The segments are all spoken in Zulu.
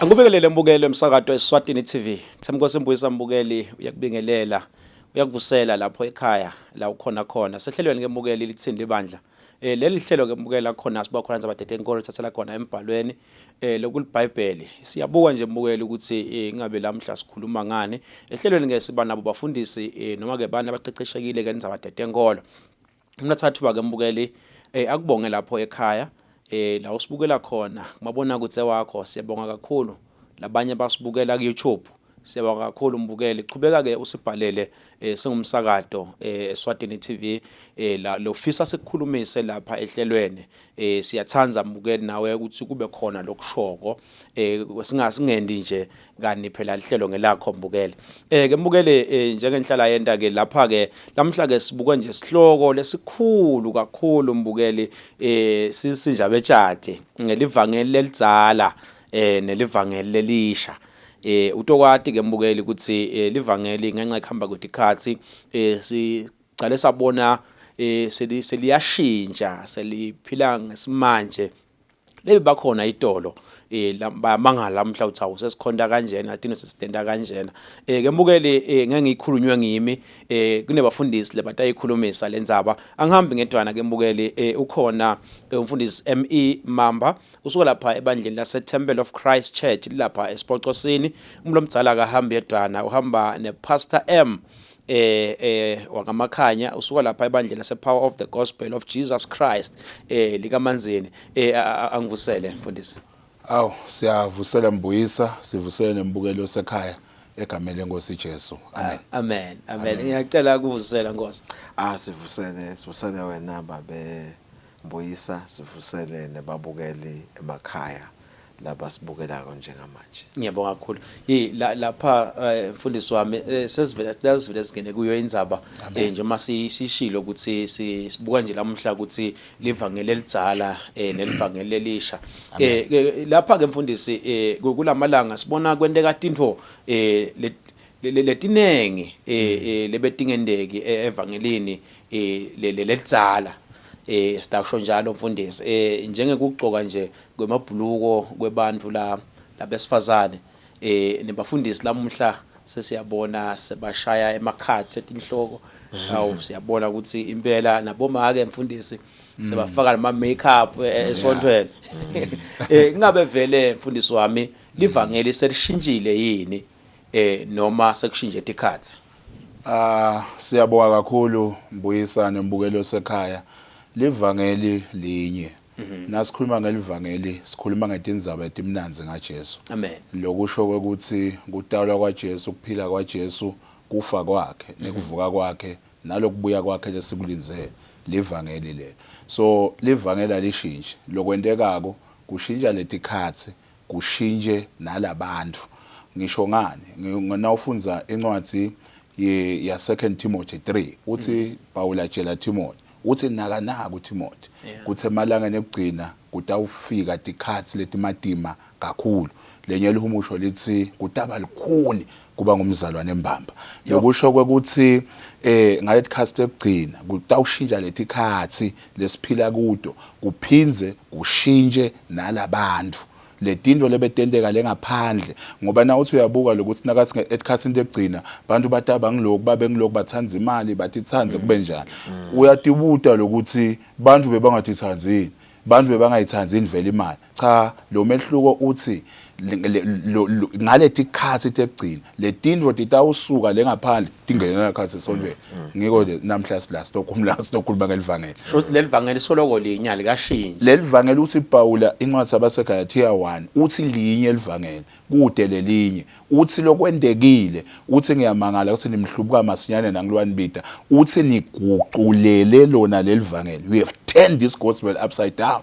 Angikubekelele mbukelo emsakazo Eswatini TV. Thamkosi Mbuyisa mbukeli uyakubingelela, uyakuvusela lapho ekhaya la ukhona khona. Sehlelweni ngembukeli Litsini libandla. Leli hlelo ngembukela khona siba khona zabadede enkolo thathela khona embhalweni lokuliBhayibheli. Siyabuka nje mbukeli ukuthi ingabe lamhla sikhuluma ngani. Ehlelweni ngesiba nabo bafundisi noma ke bana abaqeqeshekile ke nizabadede enkolo. Mina thathuba ke mbukeli akubonge lapho ekhaya. La usibukela khona mabona kutse wakho siyabonga kakhulu labanye basibukela ku YouTube siyabonga kakhulu mbukeli qhubeka ke usibhalele singumsakado Eswatini TV la lofisa sikukhulumise lapha ehlelweni siyathanza mbukeli nawe ukuthi kube khona lokushoko singendi nje kani phela lihlelo ngelakho mbukeli ke mbukeli njengenhlala yenda ke lapha ke lamhla ke sibuke nje sihloko lesikhulu kakhulu mbukeli sisinjabe tshade ngelivangeli lelidzala nelivangeli lelisha utokwati ke mbukeli ukuthi livangeli ngenxa ikhamba kwetikhathi sicale sabona seliyashintsha seliphila ngesimanje lebe bakhona itolo bayamangala mhla uthi awusesikhonda kanjena athina sesitenda kanjena ke mbukeli ngeke ngikhulunywe ngimi kunebafundisi lebatayikhulumisa lenzaba angihambi ngedwana ke mbukeli ukhona umfundisi ME Mamba usuka lapha ebandleni lase Temple of Christ Church lapha eSiphocosini umlomdzala kahamba edwana uhamba nePastor M wakamakhanya usuka lapha ebandleni lase Power of the Gospel of Jesus Christ likaManzini angivusele mfundisi. Aw siyavusela Mbuyisa sivusele nembukelo sekhaya egameni lenkosi Jesu amen amen amen ngiyacela ukuvusela Nkosi sivusele wena babe Mbuyisa sivusele nebabukeli emakhaya laba sibukela njengamanje. Ngiyabonga kakhulu lapha mfundisi wami sesivele singene kuyo indzaba nje masishilo ukuthi sibuka nje lamhla ukuthi livangeli lelidzala nelivangeli lelisha lapha ke mfundisi kulamalanga sibona kwenteka tintfo letinengi lebetingendeki evangelini lelidzala sitasho njalo mfundisi njengekugcoka nje kwemabhuluko kwebantu labesifazane nebafundisi lamhla sesiyabona sebashaya emakhathi etinhloko awu siyabona ukuthi impela naboma ke mfundisi sebafaka nama makeup esontweni ngabe vele mfundisi wami livangeli selishintshile yini noma sekushintshe itikhathi siyabonga kakhulu Mbuyisa nembukelo sekhaya livangeli linye nasikhuluma ngelivangeli sikhuluma ngetindzaba etimnanzi ngaJesu amen lokusho ukuthi kutalwa kwaJesu kuphila kwaJesu kufa kwakhe nekuvuka kwakhe nalokubuya kwakhe lesikulinze livangeli le so livangeli alishintshe lokwendekako kushintsha letikhathi kushintshe nalabantu ngisho ngani nawufunza incwadi ya 2 Timothy 3 uthi Paul atshela Timothy uthi naka uTimothy kuthi emalangeni ekugcina kutawufika tikhathi letimatima kakhulu lenye lihumusho lithi kutaba likhuni kuba ngumzalwane embamba lokusho kwekuthi ngaletikhathi ekugcina kutawushintsha letikhathi lesiphila kudo kuphinze kushintshe nalabantu letinto lebetendeka lengaphandle ngoba na uthi uyabuka lokuthi nakathi etikhathini ekugcina abantu bataba ngiloku babe ngiloku bathanza imali batithanze kube njalo uyatibuta lokuthi bantu bebangatithanzini bantu bebangayithanzini vele imali cha lo mehluko uthi ngaletikhathi tekugcina letinto titawusuka lengaphandle tingena ekhathi esontweni ngiko namhla sitokhuluma ngelivangeli shothi lelivangeli soloko linya likashintsha lelivangeli uthi Paula incwadi yabaseGalatia 1 uthi linye elivangeli kude lelinye uthi lokwendekile uthi ngiyamangala ukuthi nimhlubuka masinyane nangilwani bida uthi niguqulele lona lelivangeli we have turned this gospel upside down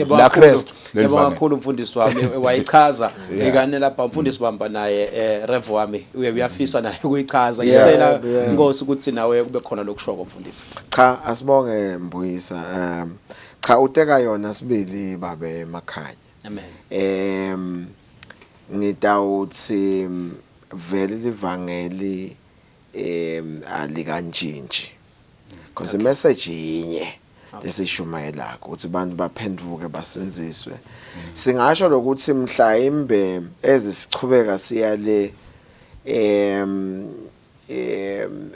la Christ yebo kakhulu mfundisi wami wayichaza ikane lapha mfundisi bamba naye rev wami uyafisa naye ukuyichaza ngicela Nkosi ukuthi nawe kube khona lokushoko mfundisi Cha asibonge Mbuyisa cha uteka yona sibili babe emakhaya amen ngitawuthi vele livangeli alikanjintshi because message yinye lesishumayelako ukuthi abantu baphenduke basenziswe. Singasho lokuthi mhlawumbe ezisichubeka siyale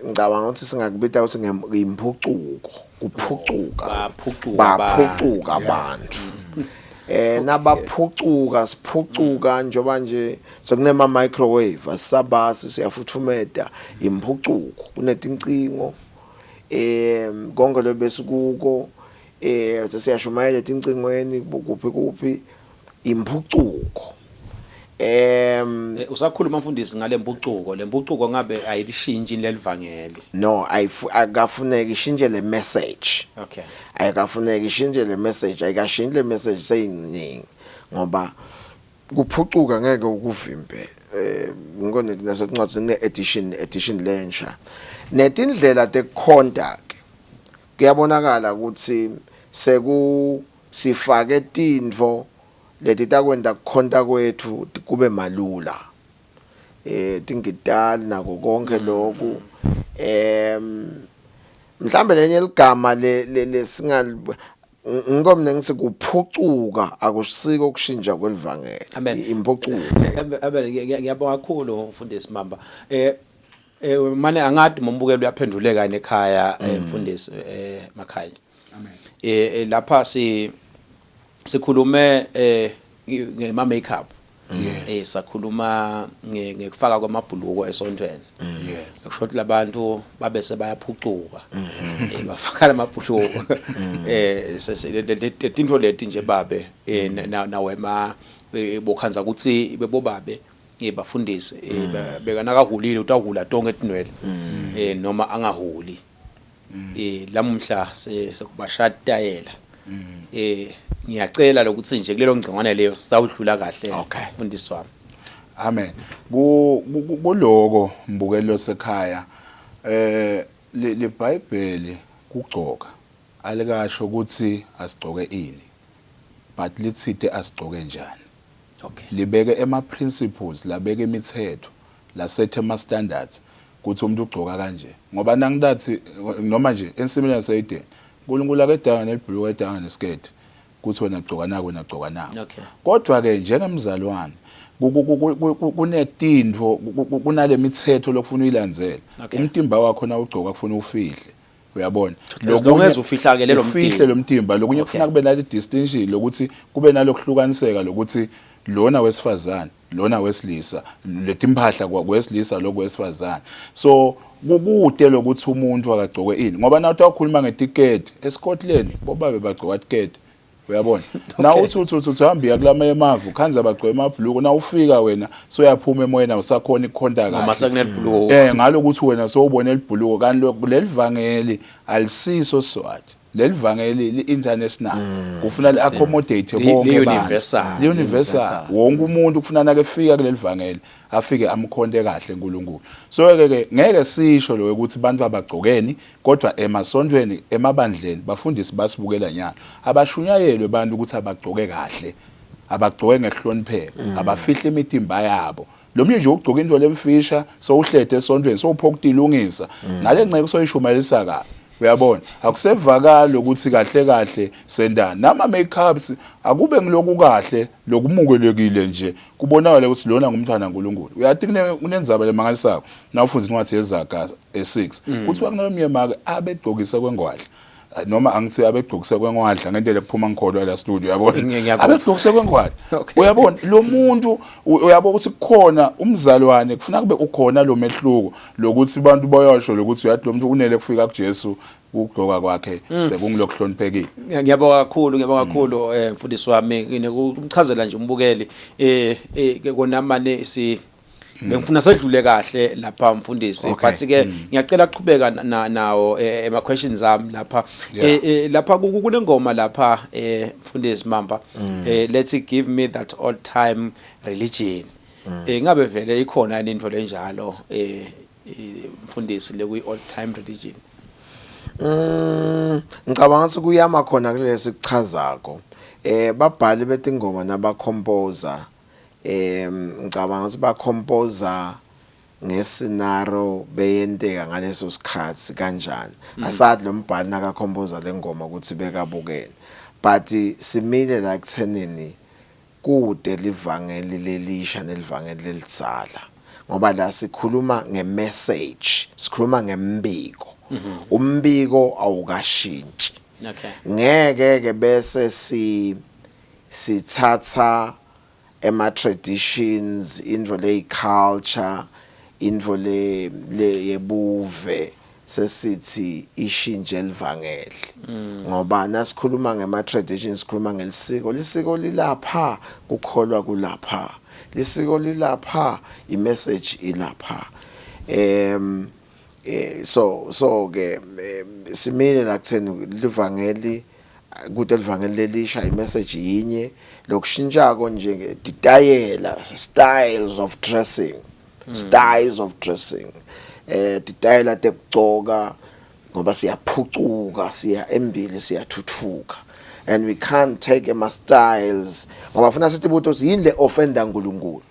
ngicabanga ukuthi singakubita ukuthi ngimpucuko kuphucuka baphucuka abantu nabaphucuka siphucuka njoba nje sokunema microwave asabasi siyafuthumeda imphucuko kunetincingo konke lo besikuko sesiyashumayela etingcingweni kuphi imphucuko. Usakhuluma mfundisi ngale mpucuko, le mpucuko ngabe ayilishintshe lelivangeli? No, akafuneka ishintshe le message. Okay. Ayikafuneka ishintshe le message, ayikashintshe le message seyiningi ngoba kuphucuka ngeke ukuvimbe. Ngikho nasetincwadi ne edition lensha. Netindlela tekukhonta ke kuyabonakala ukuthi sifake tindvo leti takwenda kukhonta kwethu kube malula tingitali nako konke lokhu mhlambe lenye ligama lesingal ngomne ngise kuphucuka akusiko ukushintsha kwelivangeli impucuko. Ngiyabonga kakhulu mfundisi Mamba. Mane angadi mombukelo uyaphenduleka ekhaya mfundisi Makhaya. Amen. Lapha sikhulume ngema makeup. Sakhuluma ngekufaka kwamabhuluko esontweni. Yes. Kusho labantu babe sebayaphucuka. Bafaka lamabhuluko. Tinto leti nje babe nawema bokhanza ukuthi bebobabe bafundisi bekana kahulile utahula tonke etinwele noma angahuli lamhla sekubashatayela ngiyacela lokuthi nje kulelo ngcingwane leyo sawudlula kahle mfundisi wami. Amen. Kuloko mbukelo sekhaya le Bible kugcoka alikasho ukuthi asigcoke ini but lithithe asigcoke njani. Okay. Libeke ema principles labeke imithetho la set ema standards ukuthi umuntu ugcoka kanje ngoba nangidathi noma nje ensimini yasayide uNkulunkulu akedanga nelibhuluko edanga neskirt kuthi wena ugcoka nako nagcoka nako. Okay. Kodwa ke njengemzalwane kunetindvo kunale mithetho lokufuna uyilandzela. Umtimba wakho na ugcoka kufuna ufihle. Uyabona lokungeza ufihla ke lelo mtimba. Ufihle lo mtimba lokunye kufuna kube nale distinction lokuthi kube nalokuhlukaniseka lokuthi lona wesifazane lona wesilisa letimpahla kwawesilisa lokwesifazane. So kukude lokuthi umuntu akagcoke ini ngoba nawo utakhuluma ngetiketi eScotland bobabe bagcoka tiketi. Uyabona na uthi uhamba kulama emavu khanza bagcoka emabhuluko na ufika wena so uyaphuma emoyeni usakhona ikhonta kahle noma sekunelibhuluko ngalo ukuthi wena so ubone elibhuluko kanti lelivangeli alisiso Swati lelivangeli li-international kufuna li-accommodate bonke abantu universal wonke umuntu kufanele akefika kulelivangeli afike amkhonde kahle uNkulunkulu. So ke ngeke sisho lo ukuthi abantu abagcokeni kodwa emasontweni emabandleni bafundisi basibukela nyalo abashunyayelwe abantu ukuthi abagcoke kahle abagcoke ngehlonipheko abafihle imitimba yabo. Lo mnye nje ugcoka into lemfisha so uhlede esontweni so uphokutha ilungisa nale nceke soyishumayelisa kahle. Uyabona akusevakala ukuthi kahle sendana nama makeups akube ngiloku kahle lokumukelekile nje kubonakala ukuthi lona ngumntwana kaNkulunkulu. Uyathi kunenzaba lemangalisako na ufunza incwadi yeZaga 6 kuthi wakunomnye maka abegqokisa kwengwadla noma angithi abegqokisa kwengwadla ngento lephuma ngikholwa la studio uyabona abegqokisa kwengwadla. Uyabona lo muntu uyabona ukuthi kukhona umzalwane kufuna kube ukhona lo mehluko lokuthi abantu bayasho lokuthi uyathi lo muntu unele kufika kuJesu ukugqoka kwakhe sekungilokuhloniphekile. Ngiyabonga kakhulu mfundisi wami ngikuchazela nje umbukeli konamane ngifuna sedlule kahle lapha mfundisi but ke ngiyacela ukuqhubeka nawo ema questions ami lapha lapha kunengoma lapha mfundisi Mamba let's give me that old time religion ngabe vele ikhona into lenjalo mfundisi le kwi old time religion. Ngicabanga ukuthi kuyama khona kulesi kuchazako babhali betingoma naba composer ngicabanga ukuthi ba composer ngescenario beyenteka ngaleso sikhathi kanjani asathi lo mbhali nakakhompoza lengoma ukuthi bekabukene but simile la kuthenini kude livangeli lelisha nelivangeli lelidzala ngoba la sikhuluma ngemessage sikhuluma ngembiko umbiko awukashintshi ngeke ke bese sithatha ema traditions indvo le culture indvo le yebuve sesithi ishintshe livangeli ngoba nasikhuluma ngema traditions sikhuluma ngelisiko lisiko lilapha kukholwa kulapha lisiko lilapha imessage ilapha so ke simile la kutheni livangeli kude livangeli lelisha imessage yinye lokushintshako nje ditayela styles of dressing ditayela tekugcoka ngoba siyaphucuka siya embili siyathuthuka and we can't take ama styles ngoba funa sithi buto yini le offenda uNkulunkulu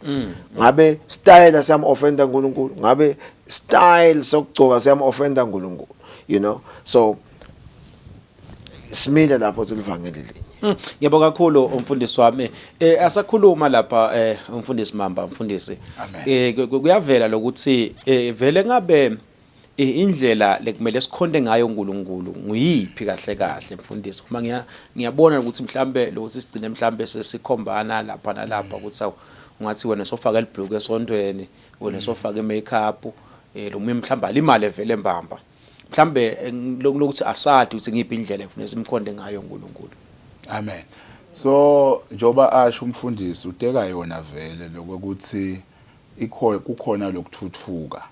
ngabe style siyam offenda uNkulunkulu ngabe style sokugcoka siyam offenda uNkulunkulu you know so simile lapho silivangeli linye. Ngiyabonga kakhulu umfundisi wami. Asakhuluma lapha umfundisi Mamba umfundisi. Kuyavela lokuthi vele ngabe indlela lekumele sikhonde ngayo uNkulunkulu nguyiphi kahle kahle mfundisi. Uma ngiyabona ukuthi mhlambe lokuthi sigcine mhlambe sesikhombana lapha nalapha ukuthi ungathi wena sofaka ilibhluku esontweni wena sofaka imakeup lo mhlamba alimali evele mbamba. Mhlambe lokuthi asathi ukuthi ngiphi indlela ekufanele simkhonde ngayo uNkulunkulu. Amen. So njoba asho umfundisi uteka yona vele lokuthi kukhona lokuthuthuka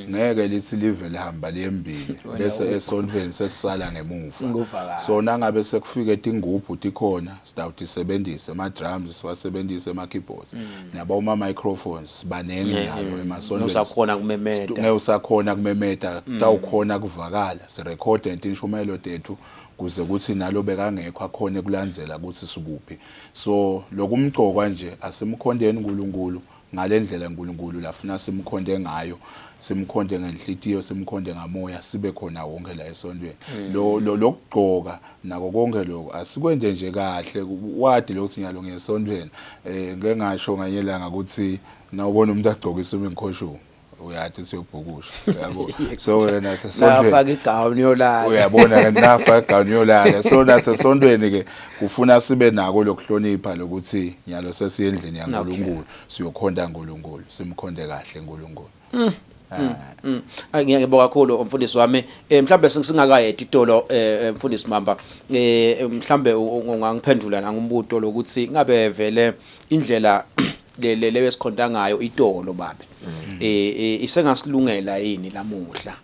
ngeke lithi live lihamba liyembili bese esontweni sesisala ngemuva so nangabe sekufika etingubhu tikhona sidawuthi sebenzise ama drums siwasebenzise ama keyboards nabo uma microphones sibanenge yabo emasontweni usakhona kumemeta ngeke usakhona kumemeta tawukhona kuvakala si record inshumelo tethu kuze kuthi nalo bekangekho akhone kulandzela ukuthi sikuphi so lokumgcokwa nje asimkhondeni uNkulunkulu ngalendlela uNkulunkulu lafuna simkhonde ngayo simkhonde ngenhlitiyo simkhonde ngamoya sibe khona wonke la esontweni lokugcoka nako konke lokho asikwende nje kahle wadi lo sinyalo ngesontweni ngeke ngasho nganyelanga ukuthi nawubona umuntu agcokisa uminkhosho uyathi siyobhukusha yabo so wena sesontweni nafaka igown yolala uyabona ke nafaka igown yolala so nasesontweni ke kufuna sibe nako lokuhlonipha lokuthi nyalo sesiyendlini yaNkulunkulu siyokhonda uNkulunkulu simkhonde kahle uNkulunkulu ngiyabonga kakhulu umfundisi wami mhlambe singakayedi itolo mfundisi Mamba mhlambe ungangiphendula nangumbuto lokuthi ngabe vele indlela le wesikhonda ngayo itolo babe isengasilungela yini lamuhla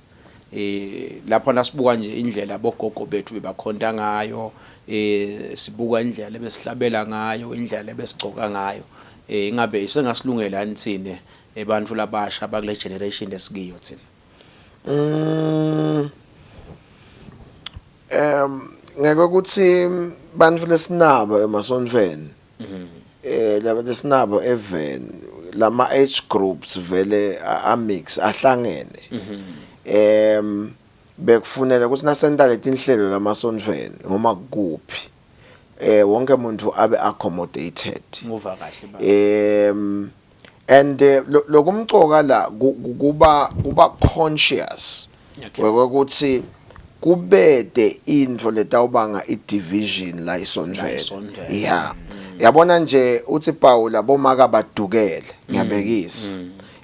lapho nasibuka nje indlela bogogo bethu bebakhonda ngayo sibuka indlela lebesihlabela ngayo indlela lebesigcoka ngayo ingabe isengasilungela nithini abantu labasha abakule generation lesikiyo thina ngeke ukuthi bantu lesinabo emasontweni laba lesinabo even lama age groups vele amix ahlangene bekufunela ukuthi nasenta letinhlelo lamasontweni ngoma kuphi wonke umuntu abe accommodated nguva kahle and lokumcoka la kuba conscious ukuthi kubede into letawubanga idivision la isontweni yeah yabona nje uthi Paul abomaka abadukele ngiyabekisa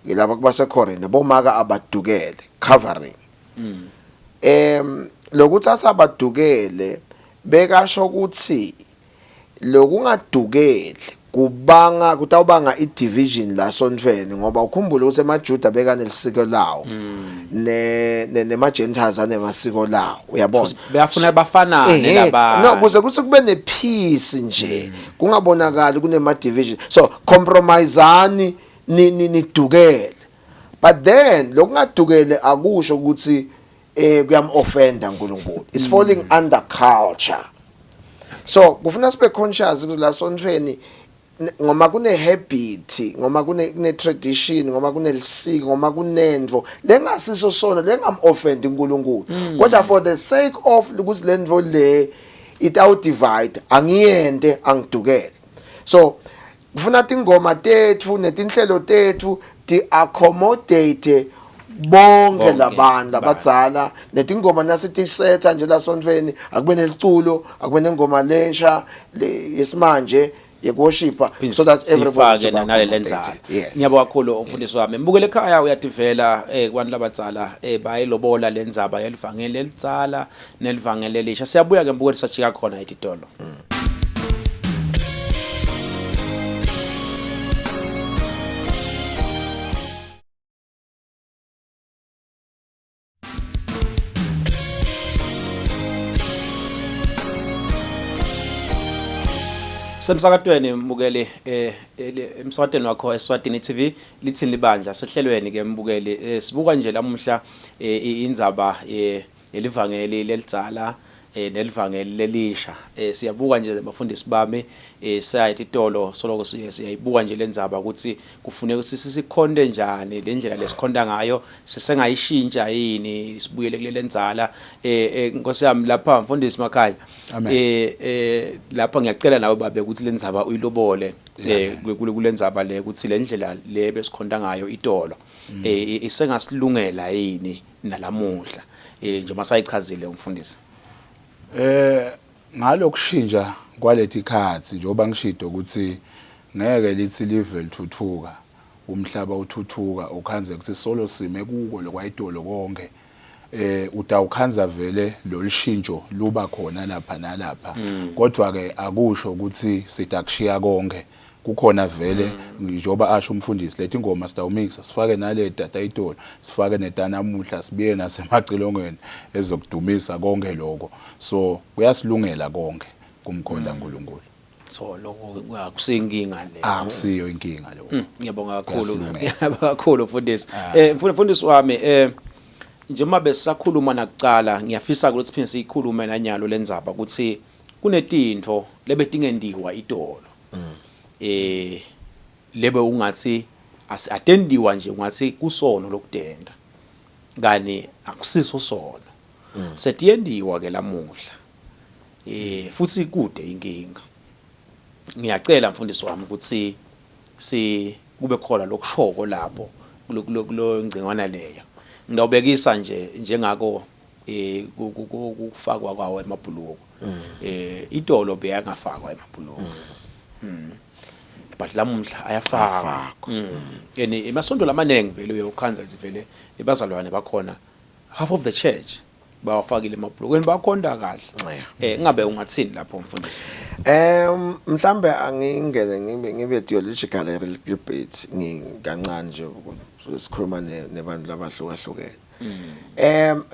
ngilapha kubase Corinth abomaka abadukele covering lokuthi asabadukele bekasho ukuthi lokungadukeli kubanga kutawubanga idivision la sontweni ngoba ukhumbule ukuthi emaJuda bekanelisiko lawo nemagentiles anemasiko lawo uyabona beyafuna bafanane labantu no kuze kuthi kube nepeace nje kungabonakala kunema division so compromiseani nidukele but then lokungadukele akusho ukuthi kuyam offenda uNkulunkulu it's falling under culture so kufuna sibe conscious ukuthi la sontweni ngoma kune habit, ngoma kune tradition, ngoma kune lisiko, ngoma kunendvo lengasiso sona lengam offend uNkulunkulu. Kodwa for the sake of ukuthi lendvo le it out divide angiyente angidukele. So kufuna tingoma tethu netinhlelo tethu ti accommodate bonke labantu labadzala netingoma nasitisetha nje lasontweni akube neliculo akube nengoma lensha yesimanje yekushipa so that everybody nalelenzala. Ngiyabonga kakhulu umfundisi wami. Mbukele ekhaya uyativela kubantu labadzala bayilobola lenzaba yelivangeli lelidzala nelivangeli lelisha. Siyabuya ke mbukeli sachika khona etitolo. Semsakatweni mbukeli emsakatweni wakho Eswatini TV Litsini libandla sehlelweni ke mbukeli sibuka nje lamuhla indzaba yelivangeli lelidzala nelivangeli lelisha. Siyabuka nje abafundisi bami sayiti tolo soloko siyayibuka nje lenzaba ukuthi kufuneka ukuthi sisikhonde njani le ndlela lesikhonda ngayo sisengayishintsha yini sibuyele kule lenzala. Nkosi yami lapha mfundisi Makhaya lapha ngiyacela nawe babe ukuthi lenzaba uyilobole kulenzaba le ukuthi le ndlela le besikhonda ngayo itolo isengasilungela yini nalamuhla njengoba sayichazile umfundisi. Ngalokushintsha kwalethi khathi njengoba ngishido ukuthi ngeke lithi live lithuthuka umhlaba uthuthuka ukhanze ukuthi solo sime kuko lokwayitolo konke utawukhanza vele lolishintsho luba khona lapha nalapha kodwa ke akusho ukuthi sidakushiya konke kukhona vele njengoba asho umfundisi lethi ingoma sitawumixa sifake nale data itolo sifake netanamuhla sibiye nasemacilongweni ezokudumisa konke lokho so kuyasilungela konke kumkhonda uNkulunkulu. So lokho akusinkinga le. Akusiyo inkinga lokho. Ngiyabonga kakhulu. Ngiyabonga kakhulu mfundisi. Mfundisi wami njengoba besakhuluma nakucala ngiyafisa ukuthi siphinde sikhulume nanyalo lenzaba ukuthi kunetinto lebetingendiwa itolo. Lebe ungathi atendiwa nje ungathi kusono lokudenda ngani akusiso sono setiyendiwa ke lamuhla futhi kude inkinga. Ngiyacela mfundisi wami ukuthi kube khona lokushoko lapho kulo ngcingwana leyo ngidawubekisa nje njengako kufakwa kwawo emabhuluko itolo beyangafakwa emabhuluko but lamuhla ayafaka emasonto lamanengi vele uyokhanza vele ebazalwane bakhona half of the church bawafakile emabhulukweni bakhonda kahle ngabe ungathini lapho mfundisi. Mhlambe angingene ngibe theological a little bit ngingancane nje sikhuluma nebantu labahlukahlukene.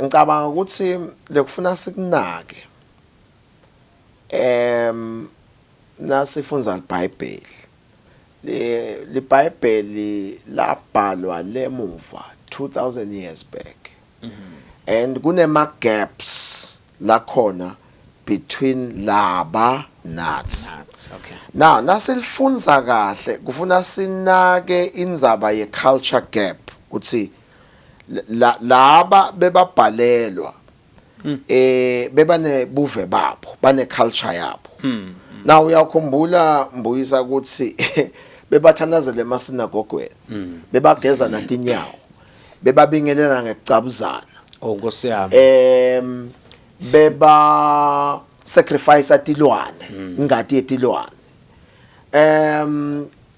Ngicabanga ukuthi lekufuna sikunake nasifundza iBhayibheli iBhayibheli labhalwa lemuva 2000 years back and kunema gaps lakhona between laba nathi. Okay. Now nasilifundza kahle kufuna sinake indzaba ye culture gap ukuthi laba bebabhalelwa bebane buve babo bane culture yabo. Now uyakhumbula mbuyisa ukuthi bebathandazela emasinagogweni bebageza natinyawo bebabingelela ngekucabuzana Nkosi yami beba sacrifice atilwane ngati yetilwane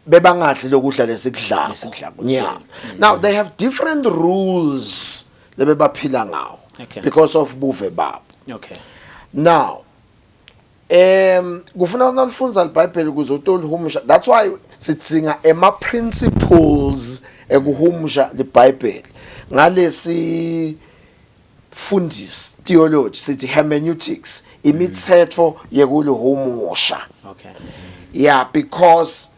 bebangadli lokudla lesikudlayo. Yeah. Now they have different rules lebebaphila ngawo because of buve babo. Okay. Now kufuna nalifundza iBhayibheli ukuze utolihumusha. That's why sitsinga ema principles ekuhumusha iBhayibheli ngalesi fundis theology sithi hermeneutics imithetho yekulihumusha. Okay. Yeah, because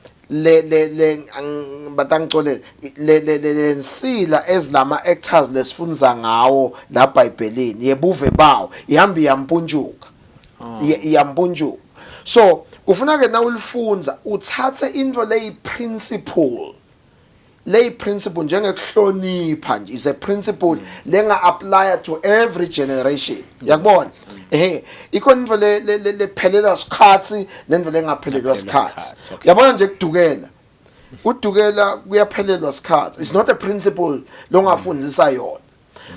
batangixolele lensila ezilama actors lesifundza ngawo la eBhayibhelini yebuve bawo ihamba yampunjuka. Yampunjuka. So ufuna ke na ulifunza uthathe into principle njengekuhlonipha nje is a principle lenga apply to every generation yakubona ikhona into lephelela isikhathi nento lengaphelelwa isikhathi yabona nje kudukela kuyaphelelwa isikhathi it's not a principle longafundisa yona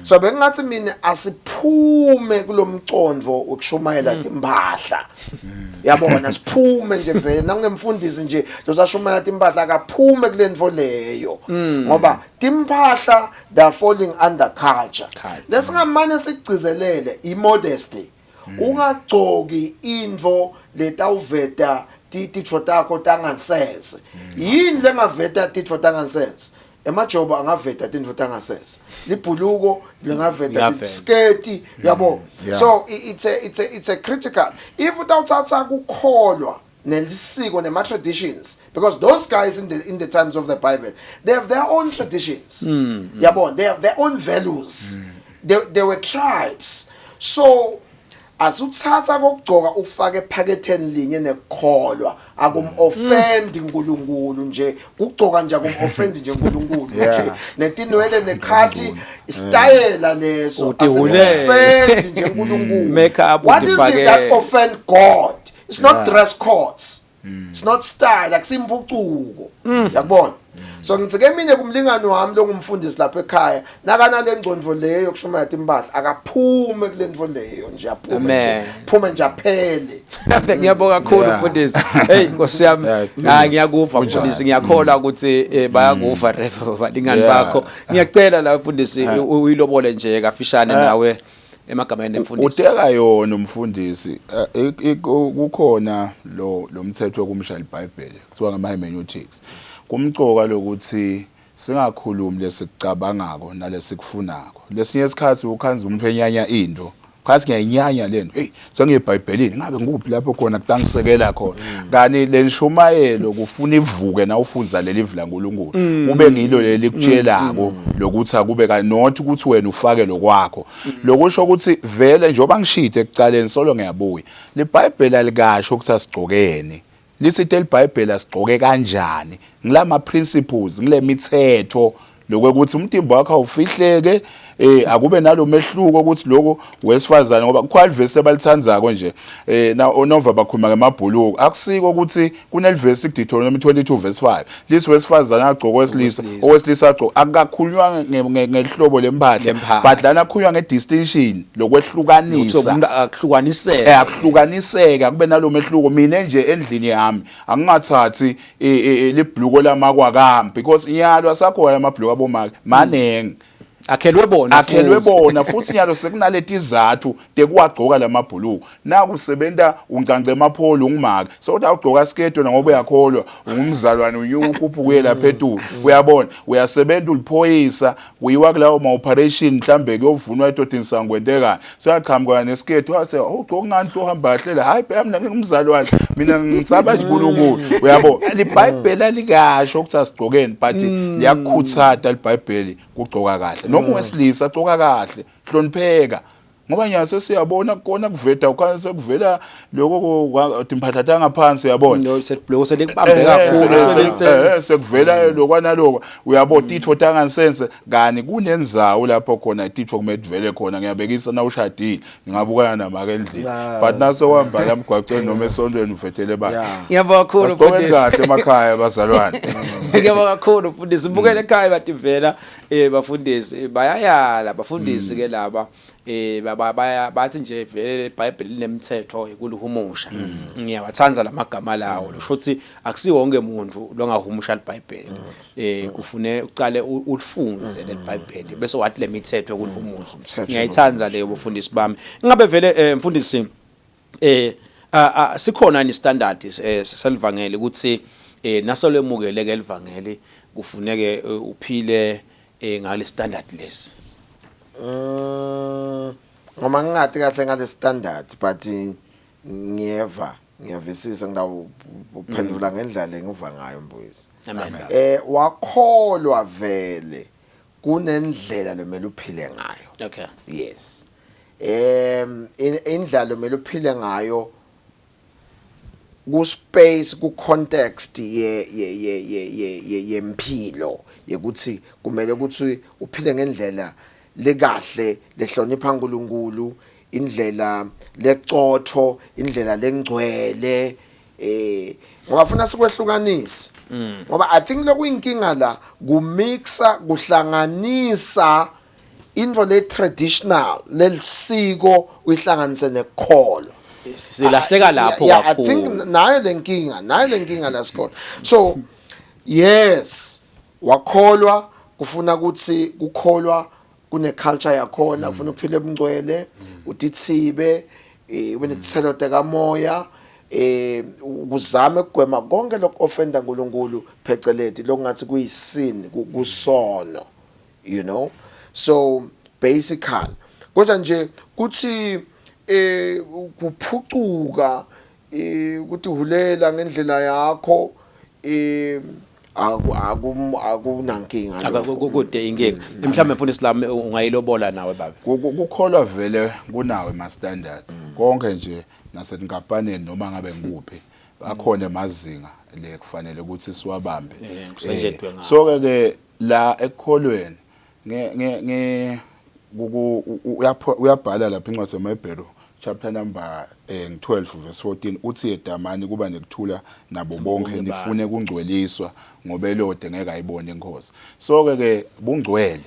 so bengathi mina asiphume kulomcondvo wokushumayela timpahla yabona siphume nje vele nangemfundisi nje losashumayela timpahla akaphume kulendvo leyo ngoba timpahla they are falling under culture lesingamane sigcizelele imodesty ungagcoki indvo letawuveta titfo takho tangasese yini lengaveta titfo tangasese emajobo angaveta tintfo tangasese libhuluko lengaveta sketi yabo so it's a critical if utawuthatha kukholwa nelisiko nema traditions because those guys in the times of the Bible they have their own traditions yabo they have their own values they were tribes so asuthatha kokugcoka ufake ephaketheni linye nekukholwa akum-offend uNkulunkulu nje ukugcoka nje akum-offend nje uNkulunkulu nje netinwele nekhathi istayela leso asim-offend nje uNkulunkulu what is it that offend God it's not dress codes it's not style akusimpucuko yakubona so ngitsike mina kumlingani wami lokungumfundisi lapha ekhaya nakana lengcondvo leyo yokushumela timpahla akaphume kulendvo leyo nje aphume nje aphele ngiyabonga kakhulu mfundisi hey Nkosi yami ngiyakuva mfundisi ngiyakholwa ukuthi bayakuva revo balingani bakho ngiyacela la mfundisi uyilobole nje kafishane nawe emagameni emfundisi uteka yona umfundisi kukhona lo mthetho wokumshaya iBhayibheli kuthiwa ngama-hermeneutics kumcoka lokuthi singakhulumi lesicabangako nalesikufunako lesinye isikhathi ukhanza umuntu enyanya into khathi ngiyayinyanya lento hey sengiyeBhayibhelini ngabe ngikuphi lapho khona kutangisekela khona kani lenishumayelo kufuna ivuke na ufunza lelivi laNkulunkulu kube ngilo leli kutshelako lokuthi akube not ukuthi wena ufake lokwakho lokusho ukuthi vele njoba ngishide ekucaleni solo ngiyabuya leBhayibheli alikasho ukuthi asigcokene lisithi leBhayibheli asigcoke kanjani ngilama principles ngile mithetho lokuthi umtimba wakho awufihleke akube nalo mehluko ukuthi lokho wesifazane ngoba kukhwalivesi abalithandzako nje na onova bakhuluma ngemabhuluko akusiko ukuthi kunelivesi kuDeuteronomy 22 verse 5 lisi wesifazane agcoka wesilisa owesilisa agcoka akakhulunywa ngehlobo lempahla but lana akhulunywa ngedistinction lokwehlukanisa umuntu akuhlukaniseka akuhlukaniseka kube nalo mehluko mina nje endlini yami angingathathi libhuluko lamakwakami because inyalo asakhona amabhuluko abomake manenge akhelwe bona futhi nyalo sekunaleti izathu tekuwagcoka lamabhuluko nakusebenta uncance emapholo ungumaka sokuthi awugcoka skedo ngoba uyakholwa ungumzalwane unyukuphukule lapha eTulu uyabona uyasebenta uliphoyisa kuyiwa kulawo ma operation mhlambe kuyovunwa edodini sangwentekani so yaqhamuka neskedo wathi ugcoka ngani uhamba kahle hayi mina ngingumzalwane mina ngisaba uNkulunkulu uyabona iBhayibheli alikasho ukuthi asigcokeni but liyakhuthata iBhayibheli kugcoka kahle noma wesilisa agcoka kahle hlonipheka ngoba nyase siyabona kona kuveta ukhanya sekuvela lokho timphathatha ngaphansi uyabona no setibhloko selikubambe kakhulu sekuvela lokwana lokho uyabona titho tangasense kani kunenzawo lapho khona titho kumedivele khona ngiyabekisa na ushadile ngingabukana namake endlini but naso wamba lamgwaqweni noma esontweni uvethele ba ngiyabonga kakhulu mfundisi kahle emakhaya bazalwane ngiyabonga kakhulu mfundisi mbukele ekhaya bativela bafundisi bayayala bafundisi ke laba bathi nje vele iBhayibheli linemithetho ekuluhumusha ngiyawathanda lamagama lawo lo futhi akusiwo wonke umuntu longahumusha iBhayibheli kufune ucale ulifunze leBhayibheli bese wathi lemithetho ekuluhumusha ngiyayithanda leyo bafundisi bami ngabe vele mfundisi sikhona ni standard selivangeli ukuthi nasolwemukeleke elivangeli kufuneke uphile ngale standard lesi ngoma ngingati kahle ngale standard but ngiyavisisa ngidawuphendula ngendlela engiva ngayo mbuyisi wakholwa vele kunendlela lemele uphile ngayo okay yes indlela lemele uphile ngayo ku space ku context yempilo yekuthi kumele ukuthi uphile ngendlela lekahle lehlonipha uNkulunkulu, indlela lecotho, indlela lengcwele, ngoba funa sikwehlukanisa ngoba I think lokuyinkinga la kumixa kuhlanganisa into le traditional lelisiko uyihlanganise nekholo. Silahleka lapho Yeah, I kakhulu. think nayo lenkinga la sikhona. So yes, wakholwa kufuna ukuthi kukholwa kune culture yakhona, ufuna ukuphila ebungcwele, utithibe, ube nethelo tekamoya, ukuzama ukugwema konke lokho offenda uNkulunkulu phecelezi lokungathi kuyisin kusono, you know. So basically kodwa nje kuthi kuphucuka ukuthi uhulela ngendlela yakho akunankinga Akukude inkinga. Mhlawumbe mfundisi lami ungayilobola nawe baba. Kukholwa vele kunawe ma standards konke nje nasenkampaneni noma ngabe ngikuphi akhona emazinga le kufanele ukuthi siwabambe. Kusetshenzwe ngawo. So ke la ekukholweni uyabhala lapha incwadi yaMahebheru chapter number 12 verse 14 uthi edamani kuba nekuthula nabo bonke nifune kungcweliswa ngoba elode ngeke ayibone inkosi. So ke bungcwele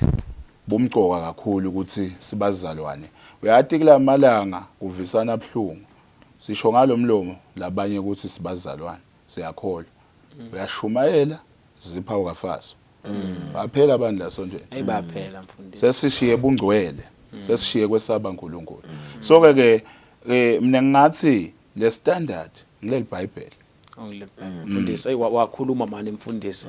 bumcoka kakhulu ukuthi sibazalwane. Uyathi kula malanga kuvisana abhlungu sisho ngalomlomo labanye ukuthi sibazalwane siyakholwa. Uyashumayela zipha ukafaso. Baphela abantu la sonje. Baphela mfundisi. Sesishiye bungcwele. Sesishiye kwesaba uNkulunkulu. So ke mina ngathi le standard ngileli Bible. Mfundisi wakhuluma manje mfundisi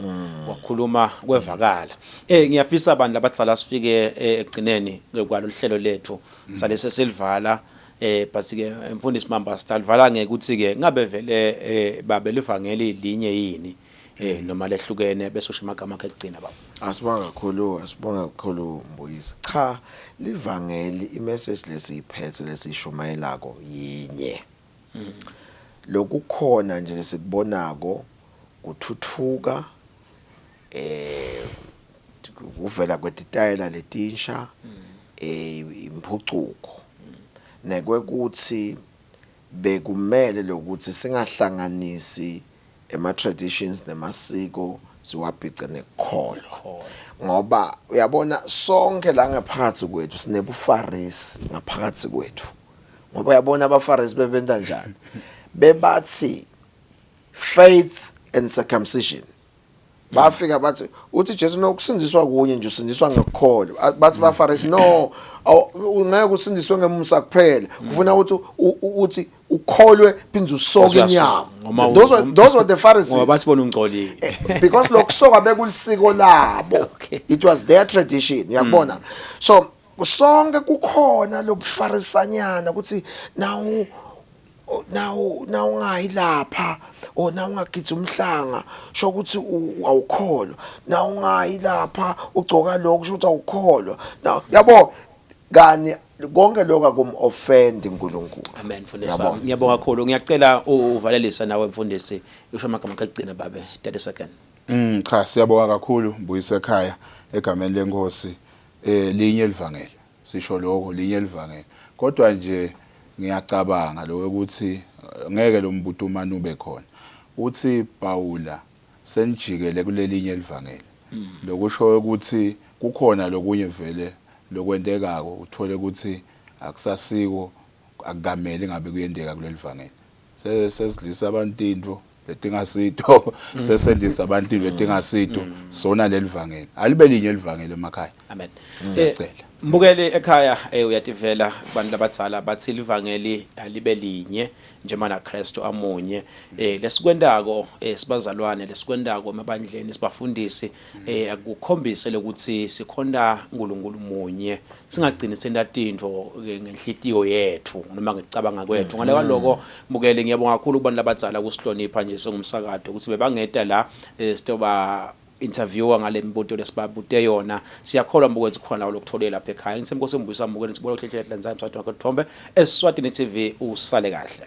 wakhuluma kwevakala. Ngiyafisa abantu labadzala sifike egcineni kwaloluhlelo lethu salese selivala but ke mfundisi Mamba sitalivala ngeke ukuthi ke ngabe vele babe livangeli linye yini noma lehlukene bese usho amagama akhe egcina baba. Asibonga kakhulu Mbuyisa. Cha, livangeli imessage lesiphethe lesishumayelako yinye. Lokukhona nje lesikubonako kuthuthuka uvela kwetitayela letinsha imphucuko nekwekuthi bekumele lokuthi singahlanganisi ema traditions nemasiko siwabhice nekholo ngoba uyabona sonke la ngaphansi kwethu sinebufarisi ngaphakathi kwethu ngoba uyabona abafarisi bebenta njani bebathi faith and circumcision bafika bathi uthi Jesu nokusindiswa kunye nje usindiswa ngekholwa bathi bafarisi no ungeke usindiswe ngemusa kuphela kufuna ukuthi ukholwe phinze usoke inyama. Those were the Pharisees ngoba basibona ungcolile because lokusoka bekulisiko labo. It was their tradition uyabona. So sonke kukhona lobufarisanyana ukuthi now ungayilapha o now ungagidza umhlanga sho ukuthi awukholwa now ungayilapha ugcoka lokho sho ukuthi awukholwa now yabo kanye konke lokho akum-offend uNkulunkulu. Amen mfundisi wami. Ngiyabonga kakhulu. Ngiyacela uvalelisa nawe mfundisi usho amagama akugcina babe 30 seconds. Cha siyabonga kakhulu Mbuyisa ekhaya egameni lenkosi linye livangeli sisho lokho linye livangeli kodwa nje ngiyacabanga lo ukuthi ngeke lo mbuto umane ube khona uthi Paula senijikele kulelinye livangeli lokusho ukuthi kukhona lokunye vele lokwendekako uthole ukuthi akusasiko akukameli ngabe kuyendeka kuleli vangeli sesidlisa abantu into letingasito sesendisa abantu letingasito sona leli vangeli alibe linye livangeli emakhaya. Amen. Siyacela Mbukeli ekhaya uyativela abantu labadzala bathi livangeli alibe linye njemana Kristu amunye lesikwendako sibazalwane lesikwendako emabandleni sibafundisi akukhombise ukuthi sikhonda uNkulunkulu munye singagcini senda tinto ngenhlitiyo yethu noma ngicabanga kwethu ngale kaloko mbukeli ngiyabonga kakhulu kubantu labadzala kusihlonipha nje singumsakado ukuthi bebangeda la sitoba interviewer ngale mbuto lesibabute yona siyakholwa mbukwenzi khona lokutholela lapha ekhaya ngitsemko sembuyisa mbukweni sibona ukuhlehlela lanzana mthwathi wakho Thombe Eswatini TV usale kahle.